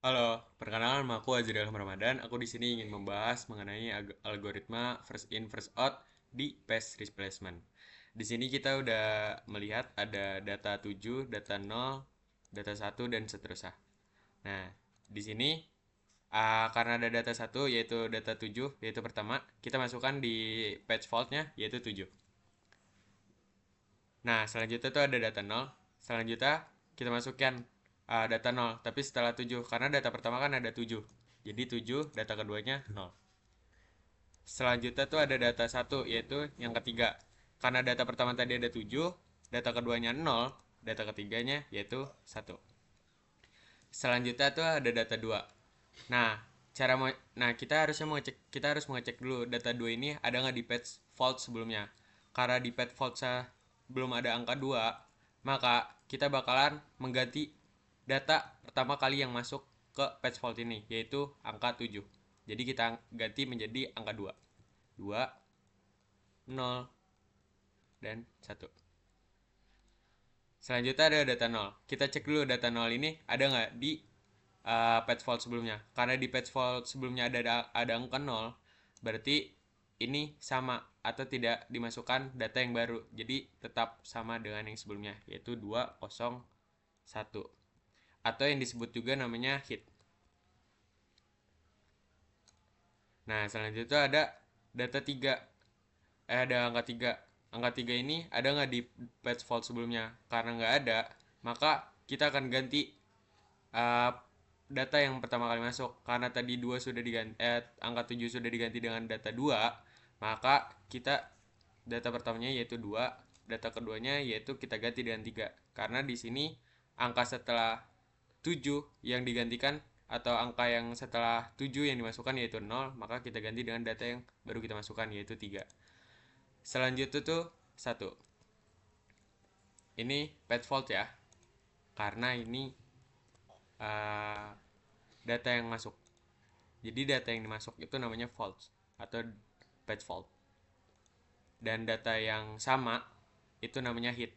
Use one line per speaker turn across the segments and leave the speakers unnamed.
Halo, perkenalkan nama aku Azriel Ramadan. Aku di sini ingin membahas mengenai algoritma first in first out di page replacement. Di sini kita udah melihat ada data 7, data 0, data 1 dan seterusnya. Nah, di sini karena ada data 1 yaitu data 7 yaitu pertama, kita masukkan di page fault-nya yaitu 7. Nah, selanjutnya tuh ada data 0. Selanjutnya kita masukkan data 0, tapi setelah 7 karena data pertama kan ada 7. Jadi 7, data keduanya 0. Selanjutnya tuh ada data 1 yaitu yang ketiga. Karena data pertama tadi ada 7, data keduanya 0, data ketiganya yaitu 1. Selanjutnya tuh ada data 2. Nah, kita harus mengecek dulu data 2 ini ada nggak di page fault sebelumnya. Karena di page fault belum ada angka 2, maka kita bakalan mengganti data pertama kali yang masuk ke page fault ini, yaitu angka 7. Jadi kita ganti menjadi angka 2. 2, 0, dan 1. Selanjutnya ada data 0. Kita cek dulu data 0 ini ada nggak di page fault sebelumnya. Karena di page fault sebelumnya ada angka 0, berarti ini sama atau tidak dimasukkan data yang baru. Jadi tetap sama dengan yang sebelumnya, yaitu 201. Atau yang disebut juga namanya hit. Nah, selanjutnya ada data 3. Ada angka 3. Angka 3 ini ada nggak di page fault sebelumnya? Karena nggak ada, maka kita akan ganti uh, data yang pertama kali masuk. Karena tadi 2 sudah diganti, angka 7 sudah diganti dengan data 2, maka kita data pertamanya yaitu 2, data keduanya yaitu kita ganti dengan 3. Karena di sini angka setelah 7 yang digantikan atau angka yang setelah 7 yang dimasukkan yaitu 0, maka kita ganti dengan data yang baru kita masukkan yaitu 3. Selanjutnya tuh 1. Ini page fault ya. Karena ini uh, data yang masuk. Jadi data yang dimasuk itu namanya false atau page fault. Dan data yang sama itu namanya hit.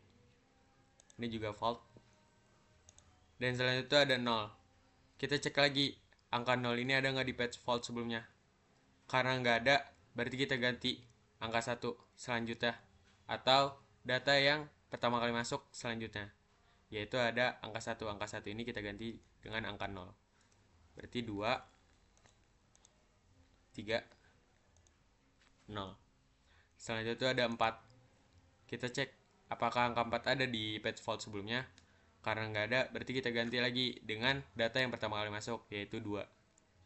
Ini juga fault. Dan selanjutnya ada 0. Kita cek lagi angka 0 ini ada nggak di page fault sebelumnya. Karena nggak ada, berarti kita ganti angka 1 selanjutnya. Atau data yang pertama kali masuk selanjutnya. Yaitu ada angka 1. Angka 1 ini kita ganti dengan angka 0. Berarti 2, 3, 0. Selanjutnya ada 4. Kita cek apakah angka 4 ada di page fault sebelumnya. Karena nggak ada, berarti kita ganti lagi dengan data yang pertama kali masuk, yaitu 2.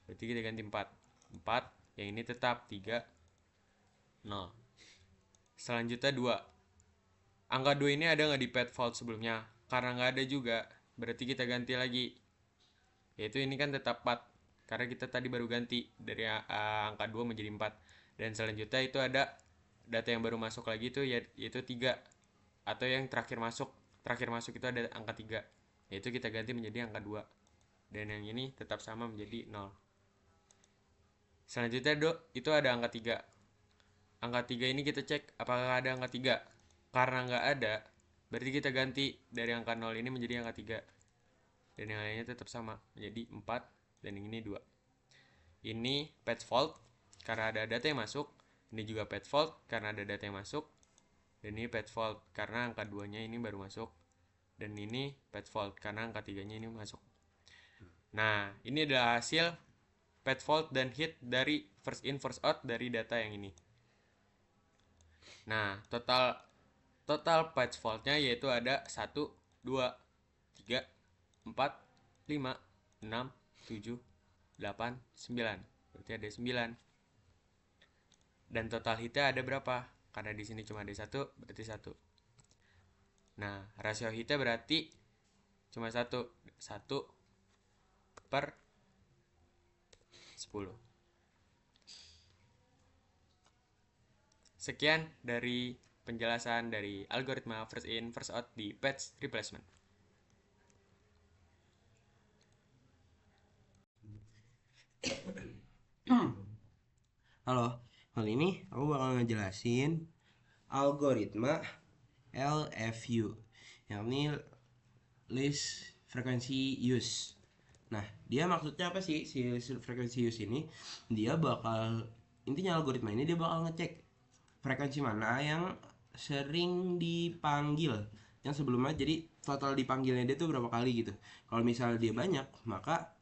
Berarti kita ganti 4. 4, yang ini tetap 3, 0. Selanjutnya 2. Angka 2 ini ada nggak di page fault sebelumnya? Karena nggak ada juga, berarti kita ganti lagi. Yaitu ini kan tetap 4. Karena kita tadi baru ganti dari angka 2 menjadi 4. Dan selanjutnya itu ada data yang baru masuk lagi itu yaitu 3. Atau yang terakhir masuk. Terakhir masuk itu ada angka 3. Yaitu kita ganti menjadi angka 2. Dan yang ini tetap sama menjadi 0. Selanjutnya itu ada angka 3. Angka 3 ini kita cek apakah ada angka 3. Karena nggak ada, berarti kita ganti dari angka 0 ini menjadi angka 3. Dan yang lainnya tetap sama, menjadi 4 dan yang ini 2. Ini page fault karena ada data yang masuk. Ini juga page fault karena ada data yang masuk. Dan ini page fault karena angka 2-nya ini baru masuk. Dan ini page fault karena angka 3-nya ini masuk. Nah, ini adalah hasil page fault dan hit dari first in first out dari data yang ini. Nah, total page fault-nya yaitu ada 1, 2, 3, 4, 5, 6, 7, 8, 9. Berarti ada 9. Dan total hitnya ada berapa? Karena di sini cuma ada 1, berarti 1. Nah, rasio hitnya berarti cuma 1. 1 per 10. Sekian dari penjelasan dari algoritma first in first out di page replacement.
Halo, kali ini aku bakal ngejelasin algoritma LFU, yang ini list frequency use. Nah, dia maksudnya apa sih si frekuensi use ini? Dia bakal intinya algoritma ini dia bakal ngecek frekuensi mana yang sering dipanggil yang sebelumnya, jadi total dipanggilnya dia tuh berapa kali gitu. Kalau misalnya dia banyak, maka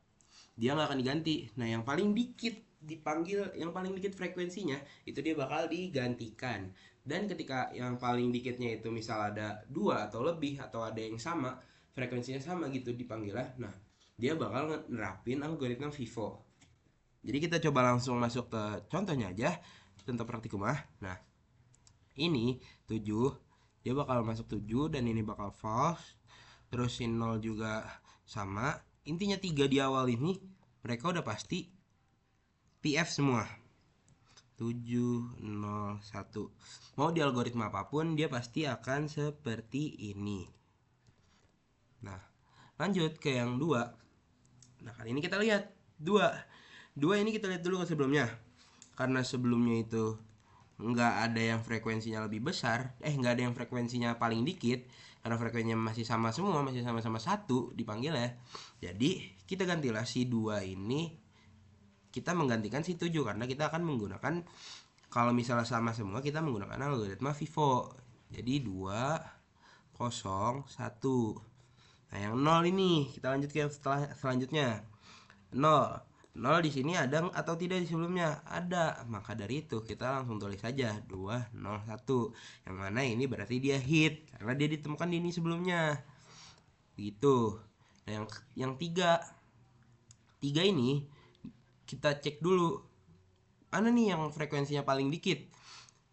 dia nggak akan diganti. Nah, yang paling dikit dipanggil, yang paling dikit frekuensinya itu dia bakal digantikan. Dan ketika yang paling dikitnya itu misal ada dua atau lebih atau ada yang sama frekuensinya sama gitu dipanggil lah, nah dia bakal nerapin algoritma FIFO. Jadi kita coba langsung masuk ke contohnya aja tentang praktikum ah. Nah, ini 7 dia bakal masuk 7 dan ini bakal false. Terus si 0 juga sama. Intinya 3 di awal ini mereka udah pasti PF semua. 701. Mau di algoritma apapun dia pasti akan seperti ini. Nah, lanjut ke yang 2. Nah, kali ini kita lihat 2. 2 ini kita lihat dulu ke sebelumnya. Karena sebelumnya itu nggak ada yang frekuensinya lebih besar, nggak ada yang frekuensinya paling dikit, karena frekuensinya masih sama semua, masih sama-sama satu dipanggil ya. Jadi kita gantilah si 2 ini, kita menggantikan si 7 karena kita akan menggunakan, kalau misalnya sama semua kita menggunakan algoritma FIFO. Jadi 2 0 1. Nah, yang 0 ini kita lanjut ke selanjutnya. 0 0 di sini ada atau tidak di sebelumnya? Ada. Maka dari itu kita langsung tulis saja 201. Yang mana ini berarti dia hit karena dia ditemukan di ini sebelumnya. Begitu. Nah, yang 3. 3 ini kita cek dulu. Mana nih yang frekuensinya paling dikit?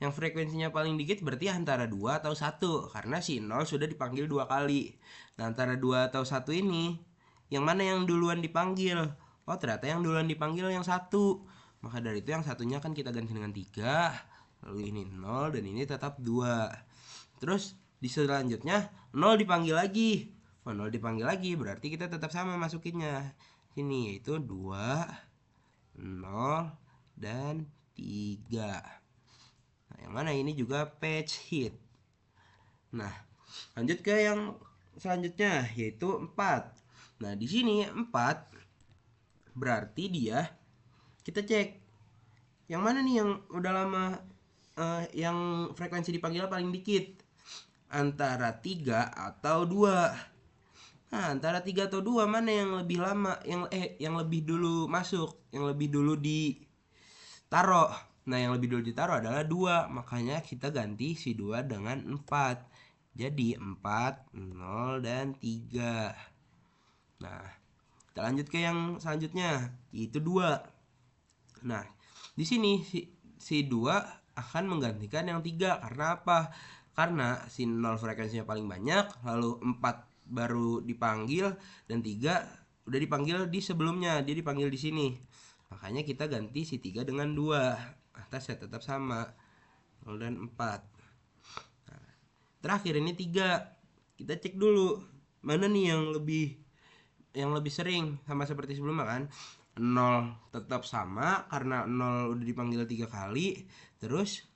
Yang frekuensinya paling dikit berarti antara 2 atau 1 karena si 0 sudah dipanggil 2 kali. Nah, antara 2 atau 1 ini yang mana yang duluan dipanggil? Oh, ternyata yang duluan dipanggil yang 1. Maka dari itu yang satunya kan kita ganti dengan 3. Lalu ini 0 dan ini tetap 2. Terus di selanjutnya 0 dipanggil lagi. Oh, 0 dipanggil lagi berarti kita tetap sama masukinnya. Sini yaitu 2, 0, dan 3. Nah, yang mana ini juga patch hit. Nah, lanjut ke yang selanjutnya yaitu 4. Nah, di sini 4 berarti dia kita cek yang mana nih yang udah lama, yang frekuensi dipanggil paling dikit, antara 3 atau 2. Nah, antara 3 atau 2 mana yang lebih lama, yang lebih dulu masuk, yang lebih dulu ditaruh. Nah, yang lebih dulu ditaruh adalah 2, makanya kita ganti si 2 dengan 4. Jadi 4, 0, dan 3. Nah, kita lanjut ke yang selanjutnya, yaitu 2. Nah, di sini si 2 akan menggantikan yang 3. Karena apa? Karena si 0 frekuensinya paling banyak, lalu 4 baru dipanggil, dan 3 udah dipanggil di sebelumnya, dia dipanggil di sini. Makanya kita ganti si 3 dengan 2. Atasnya tetap sama, 0 dan 4. Nah, terakhir ini 3. Kita cek dulu mana nih yang lebih sering, sama seperti sebelumnya kan. 0 tetap sama karena 0 udah dipanggil 3 kali. Terus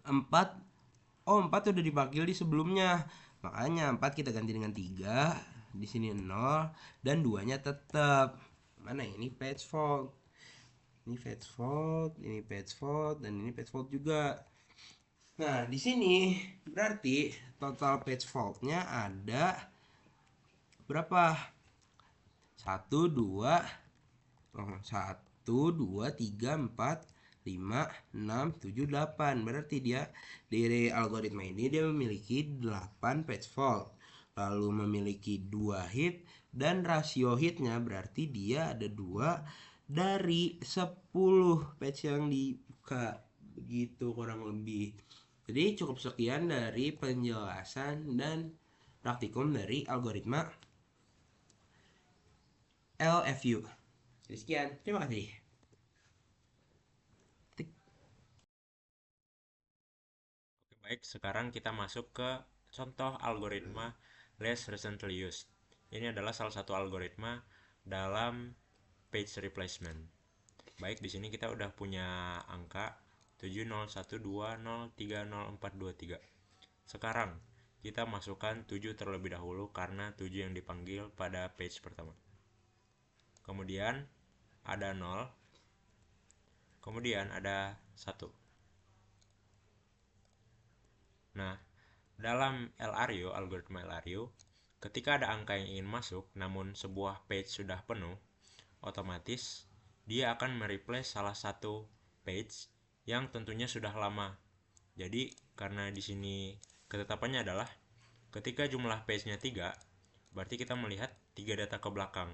4, 4 udah dipanggil di sebelumnya. Makanya 4 kita ganti dengan 3. Di sini 0 dan 2-nya tetap. Mana ini patch fault. Ini patch fault, ini patch fault, dan ini patch fault juga. Nah, di sini berarti total patch fault-nya ada berapa? 1 2 1 2 3 4 5 6 7 8. Berarti dia dari algoritma ini dia memiliki 8 patch fault, lalu memiliki 2 hit, dan rasio hitnya berarti dia ada 2 dari 10 patch yang dibuka. Begitu kurang lebih. Jadi cukup sekian dari penjelasan dan praktikum dari algoritma LFU. Jadi sekian, terima kasih.
Oke, baik, sekarang kita masuk ke contoh algoritma less recently used. Ini adalah salah satu algoritma dalam page replacement. Baik, di sini kita udah punya angka 701203043. Sekarang kita masukkan 7 terlebih dahulu karena 7 yang dipanggil pada page pertama. kemudian ada 0, kemudian ada 1. Nah, dalam LRU, algoritma LRU, ketika ada angka yang ingin masuk namun sebuah page sudah penuh, otomatis dia akan mereplace salah satu page yang tentunya sudah lama. Jadi, karena di sini ketetapannya adalah ketika jumlah page-nya 3, berarti kita melihat 3 data ke belakang.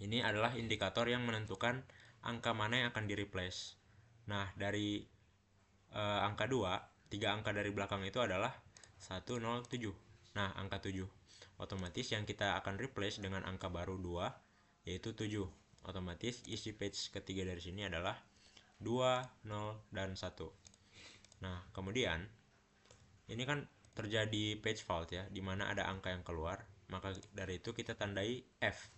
Ini adalah indikator yang menentukan angka mana yang akan di-replace. Nah, dari angka 2, 3 angka dari belakang itu adalah 107. Nah, angka 7. Otomatis yang kita akan replace dengan angka baru 2, yaitu 7. Otomatis isi page ketiga dari sini adalah 2, 0, dan 1. Nah, kemudian ini kan terjadi page fault ya, di mana ada angka yang keluar. Maka dari itu kita tandai F.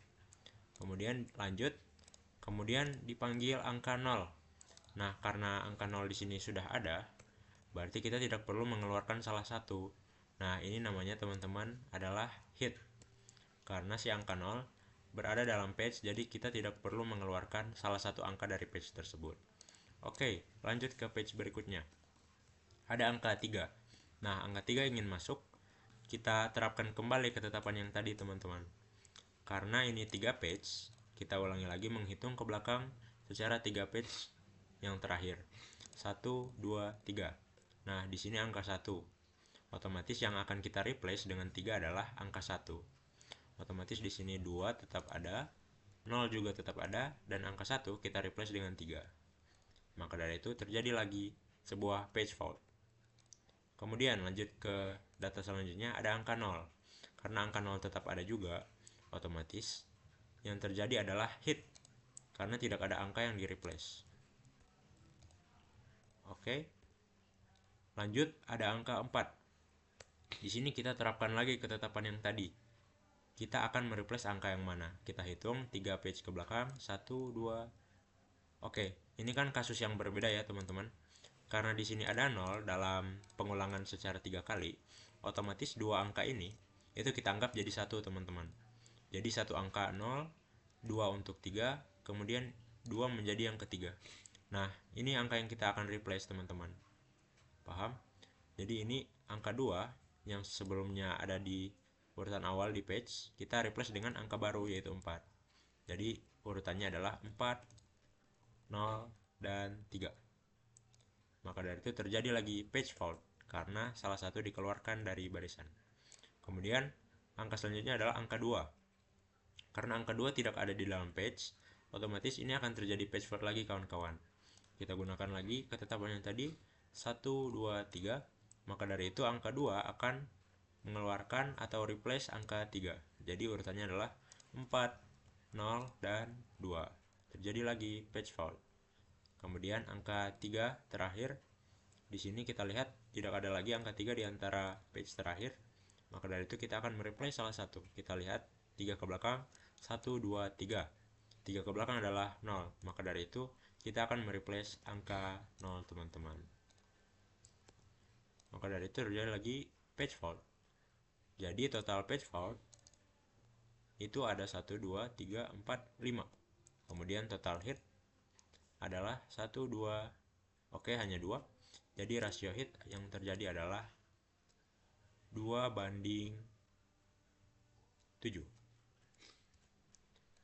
Kemudian lanjut, kemudian dipanggil angka 0. Nah, karena angka 0 di sini sudah ada, berarti kita tidak perlu mengeluarkan salah satu. Nah, ini namanya teman-teman adalah hit. Karena si angka 0 berada dalam page, jadi kita tidak perlu mengeluarkan salah satu angka dari page tersebut. Oke, lanjut ke page berikutnya. Ada angka 3. Nah, angka 3 ingin masuk, kita terapkan kembali ketetapan yang tadi, teman-teman. Karena ini 3 page, kita ulangi lagi menghitung ke belakang secara 3 page yang terakhir. 1, 2, 3. Nah, di sini angka 1. Otomatis yang akan kita replace dengan 3 adalah angka 1. Otomatis di sini 2 tetap ada, 0 juga tetap ada, dan angka 1 kita replace dengan 3. Maka dari itu terjadi lagi sebuah page fault. Kemudian lanjut ke data selanjutnya, ada angka 0. Karena angka 0 tetap ada juga, otomatis yang terjadi adalah hit karena tidak ada angka yang di-replace. Oke. Lanjut, ada angka 4. Di sini kita terapkan lagi ketetapan yang tadi. Kita akan mereplace angka yang mana? Kita hitung 3 page ke belakang, 1, 2. Oke, ini kan kasus yang berbeda ya, teman-teman. Karena di sini ada 0 dalam pengulangan secara 3 kali, otomatis dua angka ini itu kita anggap jadi 1, teman-teman. Jadi satu angka 0, 2 untuk 3, kemudian 2 menjadi yang ketiga. Nah, ini angka yang kita akan replace, teman-teman. Paham? Jadi ini angka 2 yang sebelumnya ada di urutan awal di page, kita replace dengan angka baru yaitu 4. Jadi urutannya adalah 4, 0, dan 3. Maka dari itu terjadi lagi page fault karena salah satu dikeluarkan dari barisan. Kemudian angka selanjutnya adalah angka 2. Karena angka 2 tidak ada di dalam page, otomatis ini akan terjadi page fault lagi, kawan-kawan. Kita gunakan lagi ketetapan yang tadi, 1, 2, 3. Maka dari itu angka 2 akan mengeluarkan atau replace angka 3. Jadi urutannya adalah 4, 0, dan 2. Terjadi lagi page fault. Kemudian angka 3 terakhir. Di sini kita lihat tidak ada lagi angka 3 di antara page terakhir. Maka dari itu kita akan mereplace salah satu. Kita lihat 3 ke belakang, 1, 2, 3. 3 ke belakang adalah 0. Maka dari itu kita akan mereplace angka 0, teman-teman. Maka dari itu terjadi lagi page fault. Jadi total page fault itu ada 1, 2, 3, 4, 5. Kemudian total hit adalah 1, 2. Oke, hanya 2. Jadi rasio hit yang terjadi adalah 2:7.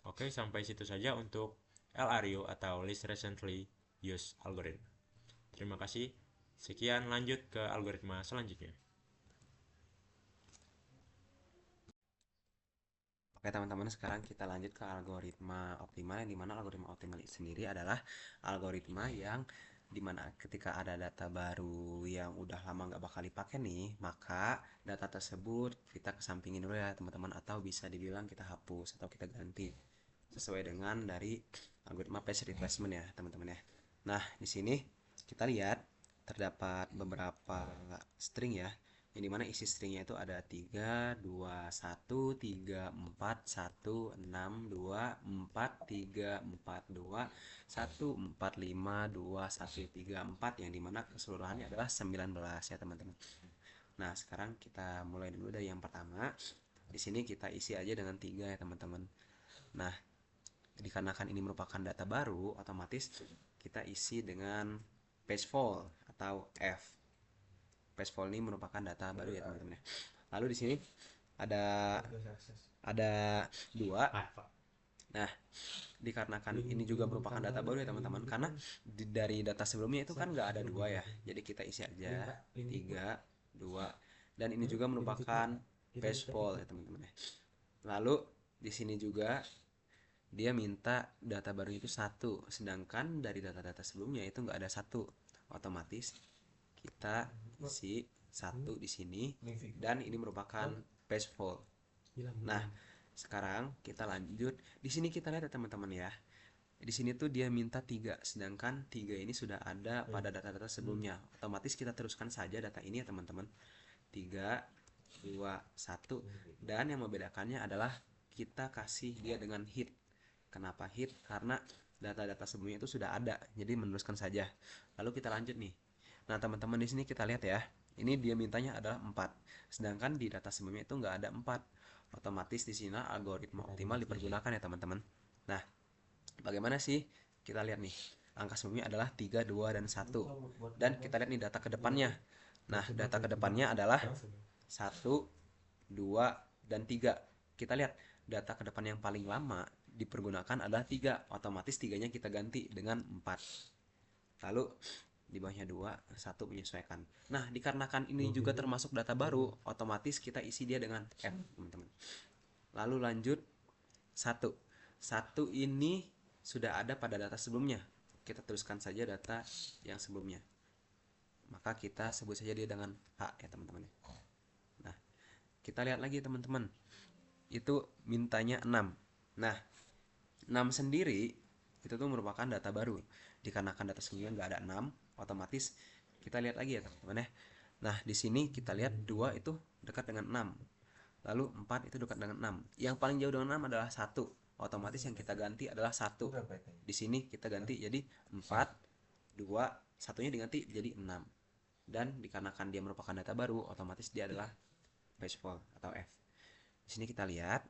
Oke, sampai situ saja untuk LRU atau Least Recently Used Algorithm. Terima kasih. Sekian, lanjut ke algoritma selanjutnya.
Oke teman-teman, sekarang kita lanjut ke algoritma optimal, yang dimana algoritma optimal sendiri adalah algoritma yang dimana ketika ada data baru yang udah lama nggak bakal dipakai nih, maka data tersebut kita kesampingin dulu ya teman-teman, atau bisa dibilang kita hapus atau kita ganti sesuai dengan dari algoritma page replacement ya teman-teman ya. Nah, di sini kita lihat terdapat beberapa string ya, yang dimana isi stringnya itu ada 3, 2, 1, 3, 4, 1, 6, 2, 4, 3, 4, 2, 1, 4, 5, 2, 1, 3, 4, yang dimana keseluruhannya adalah 19 ya teman-teman. Nah, sekarang kita mulai dulu dari yang pertama. Di sini kita isi aja dengan 3 ya teman-teman. Nah,
dikarenakan ini merupakan data baru, otomatis kita isi dengan pagefall atau F. Pagefall ini merupakan data baru ya teman-teman ya. Lalu di sini ada dua. Nah, dikarenakan ini juga merupakan data baru ya teman-teman, karena dari data sebelumnya itu kan nggak ada dua ya, jadi kita isi aja 3, 2, dan ini juga merupakan pagefall ya teman-teman ya. Lalu di sini juga dia minta data baru itu 1, sedangkan dari data-data sebelumnya itu nggak ada 1, otomatis kita isi 1 di sini, dan ini merupakan pagefall. Nah, sekarang kita lanjut. Di sini kita lihat ya teman-teman ya. Di sini tuh dia minta 3, sedangkan 3 ini sudah ada pada data-data sebelumnya. Otomatis kita teruskan saja data ini ya teman-teman. 3, 2, 1. Dan yang membedakannya adalah kita kasih dia dengan hit. Kenapa hit? Karena data-data sebelumnya itu sudah ada. Jadi meneruskan saja. Lalu kita lanjut nih. Nah, teman-teman di sini kita lihat ya. Ini dia mintanya adalah 4. Sedangkan di data sebelumnya itu nggak ada 4. Otomatis di sini algoritma optimal dipergunakan ya teman-teman. Nah, bagaimana sih? Kita lihat nih. Angka sebelumnya adalah 3, 2, dan 1. Dan kita lihat nih data ke depannya. Nah, data ke depannya adalah 1, 2, dan 3. Kita lihat data ke depan yang paling lama dipergunakan adalah 3. Otomatis 3-nya kita ganti dengan 4. Lalu di bawahnya 2, 1 menyesuaikan. Nah, dikarenakan ini juga termasuk data baru, otomatis kita isi dia dengan F, teman-teman. Lalu lanjut 1. 1 ini sudah ada pada data sebelumnya. Kita teruskan saja data yang sebelumnya. Maka kita sebut saja dia dengan H ya teman-teman. Nah, kita lihat lagi teman-teman. Itu mintanya 6. Nah, 6 sendiri itu tuh merupakan data baru. Dikarenakan data sebelumnya nggak ada 6, otomatis kita lihat lagi ya teman-teman ya. Nah, di sini kita lihat 2 itu dekat dengan 6. Lalu 4 itu dekat dengan 6. Yang paling jauh dengan 6 adalah 1. Otomatis yang kita ganti adalah 1. Di sini kita ganti jadi 4, 2, satunya diganti jadi 6. Dan dikarenakan dia merupakan data baru, otomatis dia adalah pagefall atau F. Di sini kita lihat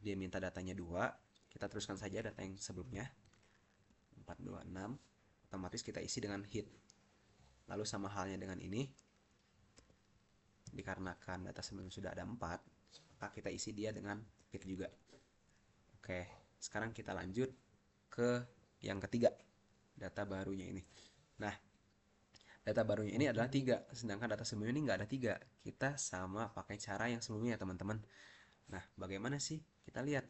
dia minta datanya 2, kita teruskan saja data yang sebelumnya 4, 2, 6, otomatis kita isi dengan hit. Lalu sama halnya dengan ini, dikarenakan data sebelumnya sudah ada 4, maka kita isi dia dengan hit juga. Oke, sekarang kita lanjut ke yang ketiga, data barunya ini. Nah, data barunya ini adalah 3, sedangkan data sebelumnya ini nggak ada 3. Kita sama pakai cara yang sebelumnya ya teman-teman. Nah, bagaimana sih? Kita lihat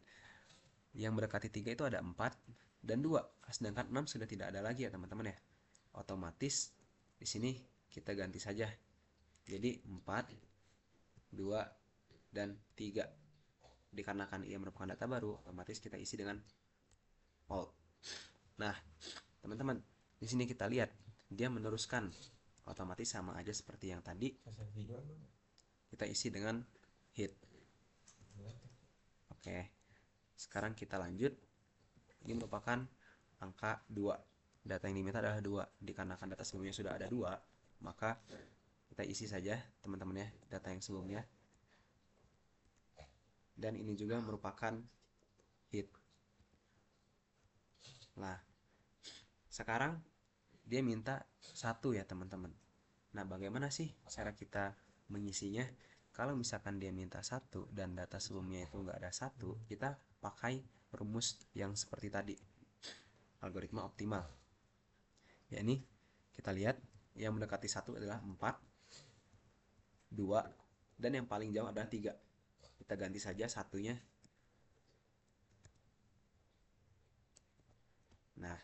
yang mendekati 3 itu ada 4 dan 2, sedangkan 6 sudah tidak ada lagi ya teman-teman ya. Otomatis di sini kita ganti saja. Jadi 4, 2, dan 3. Dikarenakan ia merupakan data baru, otomatis kita isi dengan all. Nah, teman-teman, di sini kita lihat dia meneruskan, otomatis sama aja seperti yang tadi. Kita isi dengan hit. Oke. Sekarang kita lanjut. Ini merupakan angka 2. Data yang diminta adalah 2. Dikarenakan data sebelumnya sudah ada 2, maka kita isi saja teman-teman ya data yang sebelumnya. Dan ini juga merupakan hit. Nah, sekarang dia minta 1 ya teman-teman. Nah, bagaimana sih cara kita mengisinya? Kalau misalkan dia minta 1 dan data sebelumnya itu nggak ada 1, kita pakai rumus yang seperti tadi, algoritma optimal. Ya, ini kita lihat yang mendekati 1 adalah 4, 2, dan yang paling jauh adalah 3. Kita ganti saja satunya. Nah,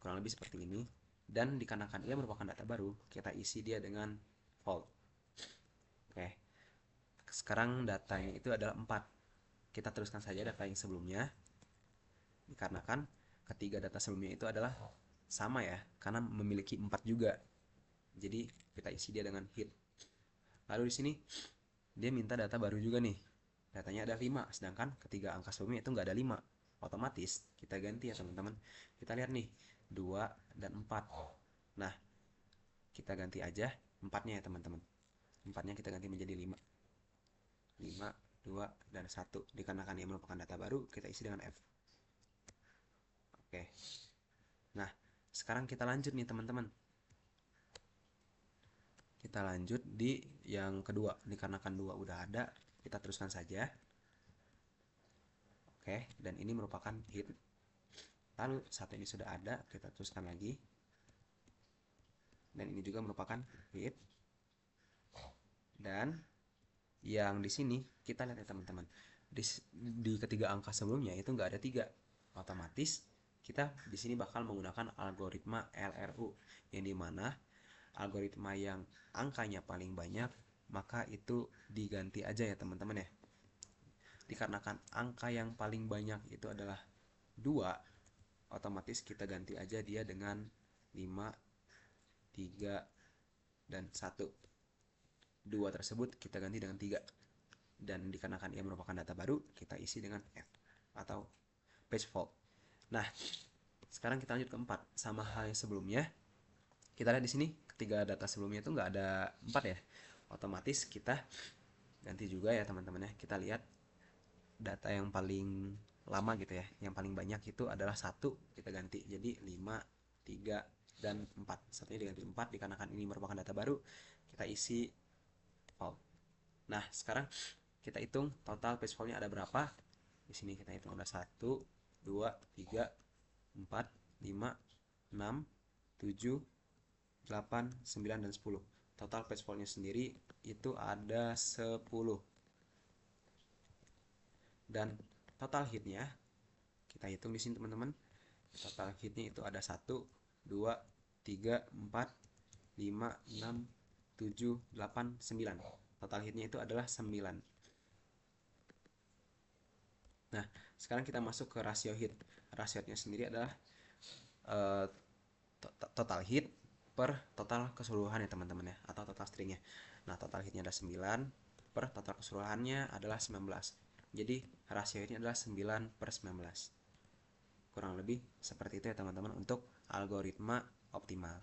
kurang lebih seperti ini. Dan dikarenakan ia merupakan data baru, kita isi dia dengan false. Oke. Sekarang datanya itu adalah 4. Kita teruskan saja data yang sebelumnya. Dikarenakan ketiga data sebelumnya itu adalah sama ya, karena memiliki 4 juga. Jadi kita isi dia dengan hit. Lalu di sini dia minta data baru juga nih. Datanya ada 5, sedangkan ketiga angka sebelumnya itu nggak ada 5. Otomatis kita ganti ya teman-teman. Kita lihat nih 2 dan 4. Nah, kita ganti aja 4-nya ya teman-teman. 4-nya kita ganti menjadi 5. 5, 2, dan 1. Dikarenakan ini merupakan data baru, kita isi dengan F. Oke. Nah, sekarang kita lanjut nih teman-teman. Kita lanjut di yang kedua. Dikarenakan 2 udah ada, kita teruskan saja. Oke, dan ini merupakan hit. Lalu 1 ini sudah ada, kita teruskan lagi. Dan ini juga merupakan hit. Dan yang di sini kita lihat ya teman-teman. Di ketiga angka sebelumnya itu nggak ada 3. Otomatis kita di sini bakal menggunakan algoritma LRU, yang dimana algoritma yang angkanya paling banyak maka itu diganti aja ya teman-teman ya. Dikarenakan angka yang paling banyak itu adalah 2, otomatis kita ganti aja dia dengan 5, 3, dan 1. 2 tersebut kita ganti dengan 3. Dan dikarenakan ia merupakan data baru, kita isi dengan F atau page fault. Nah, sekarang kita lanjut ke 4. Sama hal yang sebelumnya. Kita lihat di sini ketiga data sebelumnya itu nggak ada 4 ya. Otomatis kita ganti juga ya teman-teman ya. Kita lihat data yang paling lama gitu ya, yang paling banyak itu adalah 1, kita ganti jadi 5, 3, dan 4. Satunya diganti 4 dikarenakan ini merupakan data baru, kita isi fault. Nah, sekarang kita hitung total page fault-nya ada berapa. Di sini kita hitung ada 1, 2, 3, 4, 5, 6, 7, 8, 9, dan 10. Total page fault-nya sendiri itu ada 10. Dan total hitnya kita hitung di sini teman-teman. Total hitnya itu ada 1, 2, 3, 4, 5, 6, 7, 8, 9. Total hitnya itu adalah 9. Nah, sekarang kita masuk ke rasio hit. Rasio hitnya sendiri adalah total hit per total keseluruhan ya teman-teman ya, atau total stringnya. Nah, total hitnya ada 9 per total keseluruhannya adalah 19. Jadi rasio hitnya adalah 9/19. Kurang lebih seperti itu ya teman-teman untuk algoritma optimal.